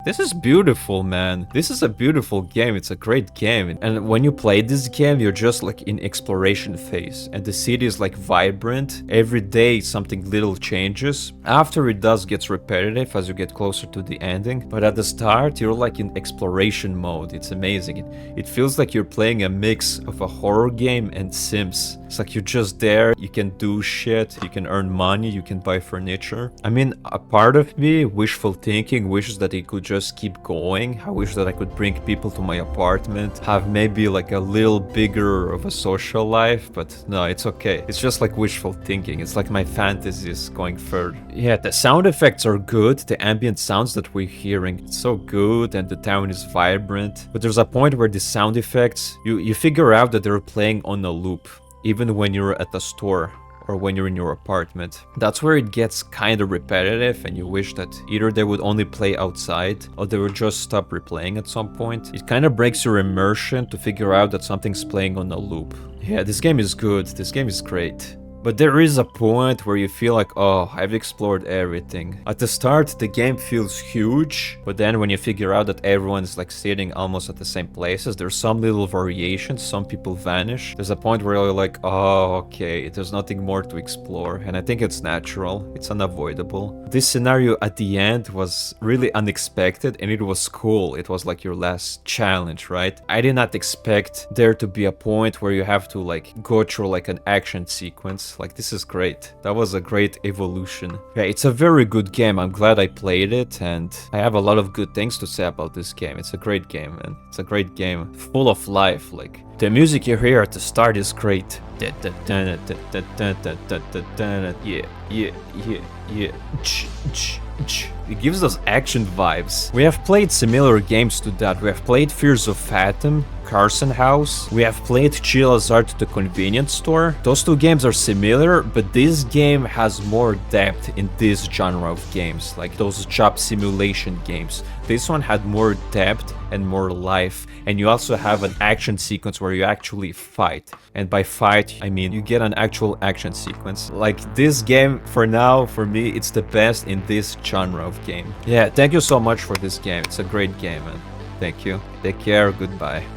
This is beautiful, man. This is a beautiful game. It's a great game. And when you play this game, you're just like in exploration phase. And the city is like vibrant. Every day something little changes. After it does gets repetitive as you get closer to the ending. But at the start, you're like in exploration mode. It's amazing. It feels like you're playing a mix of a horror game and Sims. It's like you're just there. You can do shit. You can earn money. You can buy furniture. I mean, a part of me, wishful thinking, wishes that it could just keep going. I wish that I could bring people to my apartment, have maybe like a little bigger of a social life, but no, it's okay. It's just like wishful thinking. It's like my fantasies going further. Yeah, the sound effects are good. The ambient sounds that we're hearing, it's so good, and the town is vibrant. But there's a point where the sound effects, you figure out that they're playing on a loop, even when you're at the store or when you're in your apartment. That's where it gets kind of repetitive, and you wish that either they would only play outside or they would just stop replaying at some point. It kind of breaks your immersion to figure out that something's playing on a loop. Yeah, this game is good. This game is great. But there is a point where you feel like, oh, I've explored everything. At the start, the game feels huge, but then when you figure out that everyone's like sitting almost at the same places, there's some little variations, some people vanish. There's a point where you're like, oh, okay, there's nothing more to explore, and I think it's natural, it's unavoidable. This scenario at the end was really unexpected, and it was cool. It was like your last challenge, right? I did not expect there to be a point where you have to like go through like an action sequence. Like, this is great. That was a great evolution. Yeah, it's a very good game. I'm glad I played it, and I have a lot of good things to say about this game. It's a great game, man. It's a great game, full of life. Like, the music you hear at the start is great. Yeah, yeah, yeah, yeah. It gives us action vibes. We have played similar games to that. We have played Fears of Phantom, Carson House. We have played Chilazart the Convenience Store. Those two games are similar, but this game has more depth in this genre of games, like those job simulation games. This one had more depth and more life, and you also have an action sequence where you actually fight. And by fight, I mean you get an actual action sequence. Like, this game, for now, for me, it's the best in this genre of game. Yeah, thank you so much for this game. It's a great game, man. Thank you. Take care. Goodbye.